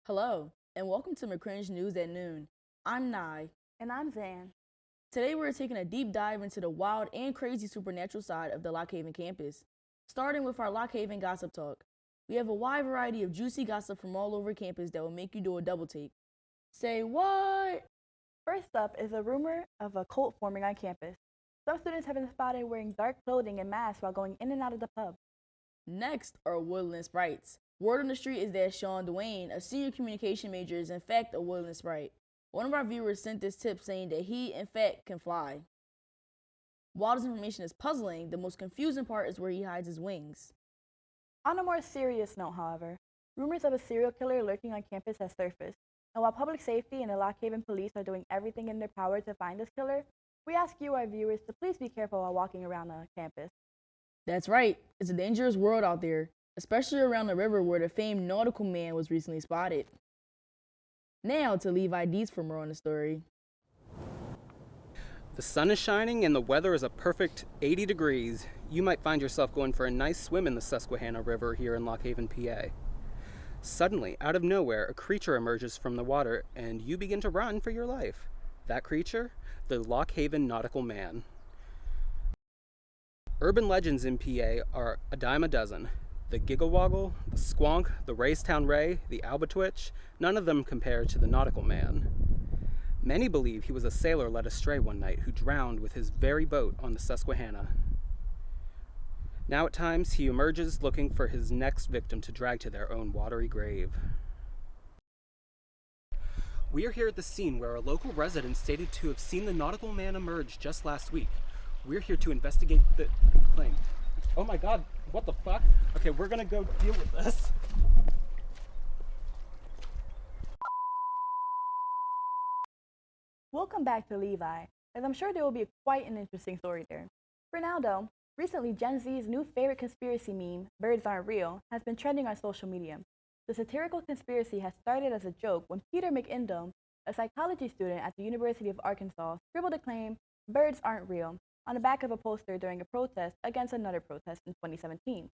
Hello, and welcome to McCringe News at Noon. I'm Nye. And I'm Zan. Today we're taking a deep dive into the wild and crazy supernatural side of the Lock Haven campus. Starting with our Lock Haven gossip talk. We have a wide variety of juicy gossip from all over campus that will make you do a double take. Say what? First up is a rumor of a cult forming on campus. Some students have been spotted wearing dark clothing and masks while going in and out of the pub. Next are Woodland Sprites. Word on the street is that Sean Duane, a senior communication major, is in fact a Woodland Sprite. One of our viewers sent this tip saying that he, in fact, can fly. While this information is puzzling, the most confusing part is where he hides his wings. On a more serious note, however, rumors of a serial killer lurking on campus have surfaced. And while public safety and the Lock Haven police are doing everything in their power to find this killer, we ask you, our viewers, to please be careful while walking around the campus. That's right, it's a dangerous world out there, especially around the river where the famed nautical man was recently spotted. Now to leave IDs for more on the story. The sun is shining and the weather is a perfect 80 degrees. You might find yourself going for a nice swim in the Susquehanna River here in Lock Haven, PA. Suddenly, out of nowhere, a creature emerges from the water and you begin to run for your life. That creature? The Lock Haven Nautical Man. Urban legends in PA are a dime a dozen. The Gigglewoggle, the Squonk, the Raystown Ray, the Albatwitch, none of them compare to the Nautical Man. Many believe he was a sailor led astray one night who drowned with his very boat on the Susquehanna. Now at times he emerges looking for his next victim to drag to their own watery grave. We are here at the scene where a local resident stated to have seen the Nautical Man emerge just last week. We're here to investigate the claim. Oh my god, what the fuck? Okay, we're gonna go deal with this. Welcome back to Levi, as I'm sure there will be quite an interesting story there. For now, though, recently Gen Z's new favorite conspiracy meme, Birds Aren't Real, has been trending on social media. The satirical conspiracy has started as a joke when Peter McIndome, a psychology student at the University of Arkansas, scribbled the claim, "Birds aren't real," on the back of a poster during a protest against another protest in 2017.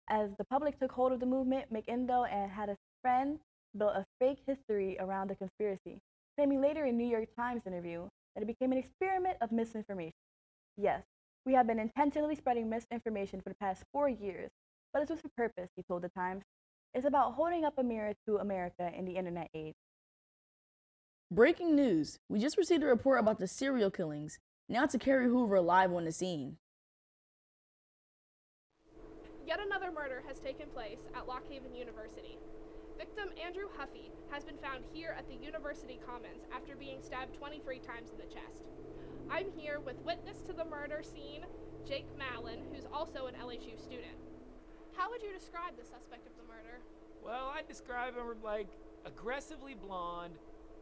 As the public took hold of the movement, McIndome and had a friend built a fake history around the conspiracy, claiming later in a New York Times interview that it became an experiment of misinformation. Yes, we have been intentionally spreading misinformation for the past 4 years, but it's with a purpose, he told the Times. It's about holding up a mirror to America in the internet age. Breaking news! We just received a report about the serial killings. Now to Carrie Hoover live on the scene. Yet another murder has taken place at Lock Haven University. Victim Andrew Huffey has been found here at the University Commons after being stabbed 23 times in the chest. I'm here with witness to the murder scene, Jake Mallon, who's also an LHU student. How would you describe the suspect of the murder? Well, I describe him like aggressively blonde,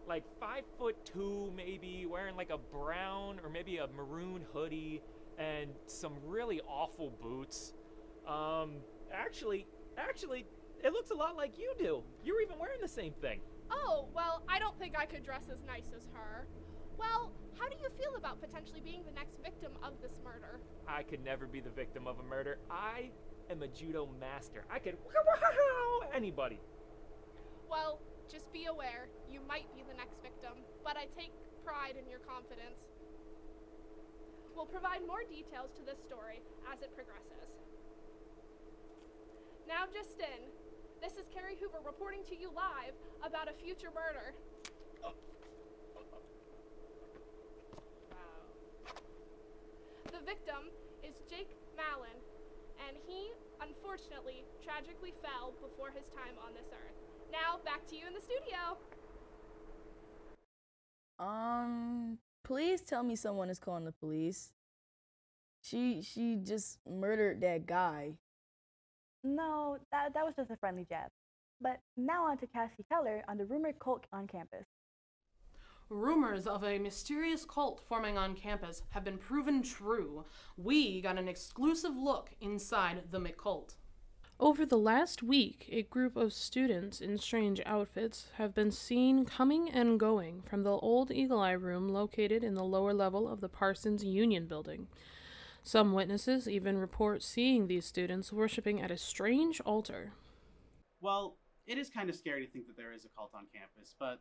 like 5'2" maybe, wearing like a brown or maybe a maroon hoodie and some really awful boots. Actually, it looks a lot like you do. You're even wearing the same thing. Oh, well, I don't think I could dress as nice as her. Well, how do you feel about potentially being the next victim of this murder? I could never be the victim of a murder. I am a judo master. I could anybody. Well, just be aware, you might be the next victim, but I take pride in your confidence. We'll provide more details to this story as it progresses. Now just in, this is Carrie Hoover reporting to you live about a future murder. Wow. The victim is Jake Mallon, and he, unfortunately, tragically fell before his time on this earth. Now, back to you in the studio. Please tell me someone is calling the police. She just murdered that guy. No, that was just a friendly jab. But now on to Cassie Keller on the rumored cult on campus. Rumors of a mysterious cult forming on campus have been proven true. We got an exclusive look inside the McCult. Over the last week, a group of students in strange outfits have been seen coming and going from the old Eagle Eye room located in the lower level of the Parsons Union building. Some witnesses even report seeing these students worshiping at a strange altar. Well, It is kind of scary to think that there is a cult on campus, but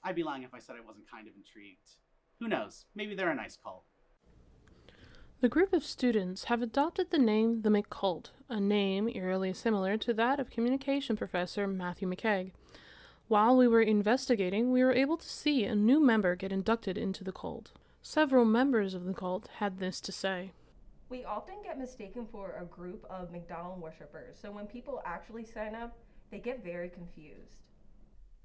I'd be lying if I said I wasn't kind of intrigued. Who knows? Maybe they're a nice cult. The group of students have adopted the name the McCult, a name eerily similar to that of communication professor Matthew McKeag. While we were investigating, we were able to see a new member get inducted into the cult. Several members of the cult had this to say. We often get mistaken for a group of McDonald worshippers, so when people actually sign up, they get very confused.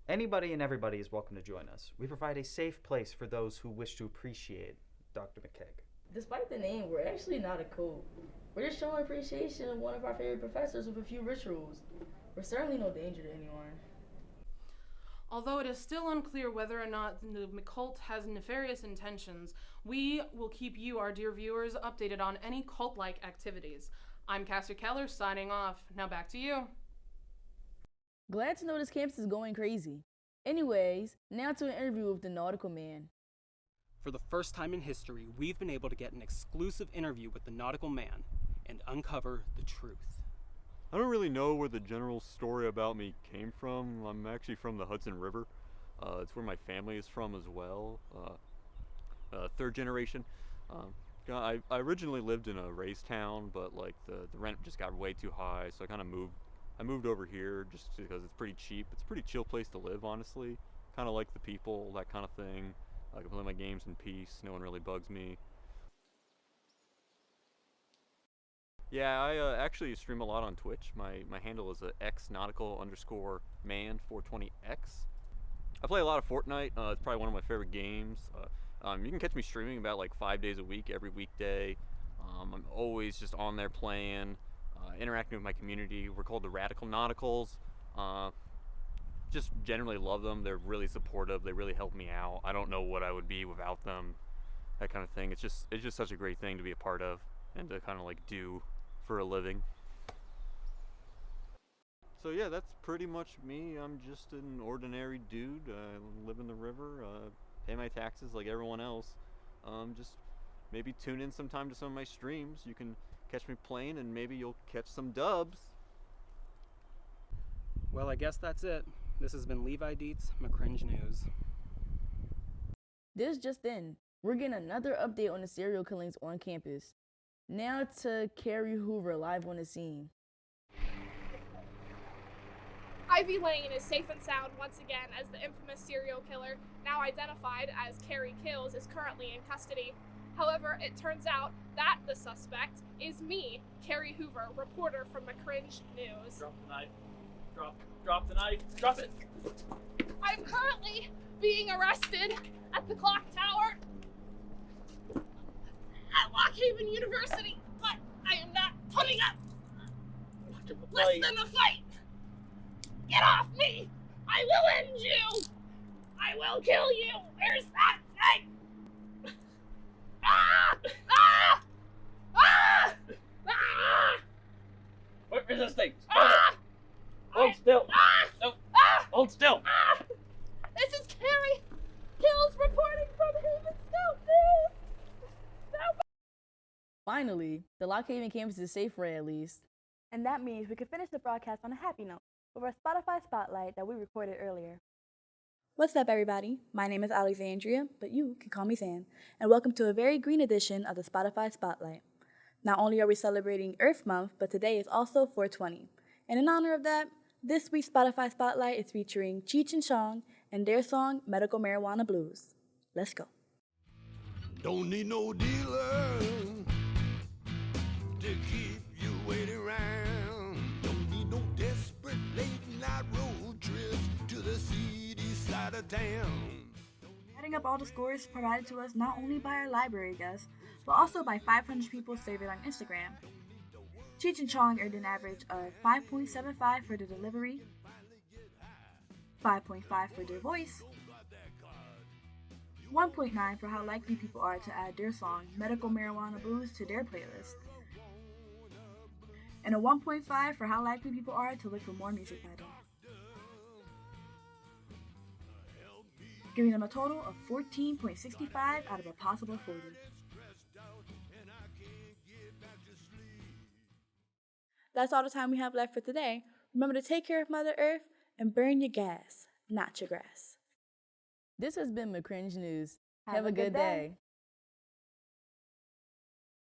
Anybody and everybody is welcome to join us. We provide a safe place for those who wish to appreciate Dr. McKeag. Despite the name, we're actually not a cult. We're just showing appreciation of one of our favorite professors with a few rituals. We're certainly no danger to anyone. Although it is still unclear whether or not the cult has nefarious intentions, we will keep you, our dear viewers, updated on any cult-like activities. I'm Caster Keller, signing off. Now back to you. Glad to know this campus is going crazy. Anyways, now to an interview with the Nautical Man. For the first time in history, we've been able to get an exclusive interview with the Nautical Man and uncover the truth. I don't really know where the general story about me came from. I'm actually from the Hudson River. It's where my family is from as well. Third generation. I originally lived in a race town, but like the rent just got way too high, so I moved over here just because it's pretty cheap. It's a pretty chill place to live, honestly. Kind of like the people, that kind of thing. I can play my games in peace. No one really bugs me. Yeah, I actually stream a lot on Twitch. My handle is xnautical_man420x. I play a lot of Fortnite. It's probably one of my favorite games. You can catch me streaming about like 5 days a week, every weekday. I'm always just on there playing, interacting with my community. We're called the Radical Nauticals. Just generally love them. They're really supportive. They really help me out. I don't know what I would be without them. That kind of thing. It's just such a great thing to be a part of and to kind of like do for a living. So yeah, that's pretty much me. I'm just an ordinary dude. I live in the river, pay my taxes like everyone else. Just maybe tune in sometime to some of my streams. You can catch me playing and maybe you'll catch some dubs. Well, I guess that's it. This has been Levi Dietz, McCringe News. This just in. We're getting another update on the serial killings on campus. Now to Carrie Hoover live on the scene. Ivy Lane is safe and sound once again as the infamous serial killer, now identified as Carrie Kills, is currently in custody. However, it turns out that the suspect is me, Carrie Hoover, reporter from McCringe News. Drop the knife. Drop the knife. Drop it. I'm currently being arrested at the clock tower at Lock Haven University, but I am not putting up less than a fight. Get off me! I will end you! I will kill you! Where's that thing? Ah! Ah! Ah! Ah! Quit resisting. Ah! Hold still. Ah! No. Ah! Hold still. Ah! This is Carrie Kills reporting from Haven Scout News! Finally, the Lock Haven campus is safe for at least. And that means we can finish the broadcast on a happy note with our Spotify Spotlight that we recorded earlier. What's up, everybody? My name is Alexandria, but you can call me Zan, and welcome to a very green edition of the Spotify Spotlight. Not only are we celebrating Earth Month, but today is also 420. And in honor of that, this week's Spotify Spotlight is featuring Cheech and Chong and their song, Medical Marijuana Blues. Let's go. Don't need no dealer to keep you waiting around. Don't need no desperate late night road trips to the seedy side of town. Adding up all the scores provided to us not only by our library guests, but also by 500 people surveyed on Instagram. Cheech and Chong earned an average of 5.75 for the delivery, 5.5 for their voice, 1.9 for how likely people are to add their song, Medical Marijuana Blues, to their playlist, and a 1.5 for how likely people are to look for more music by them, giving them a total of 14.65 out of a possible 40. That's all the time we have left for today. Remember to take care of Mother Earth and burn your gas, not your grass. This has been McCringe News. Have a good day.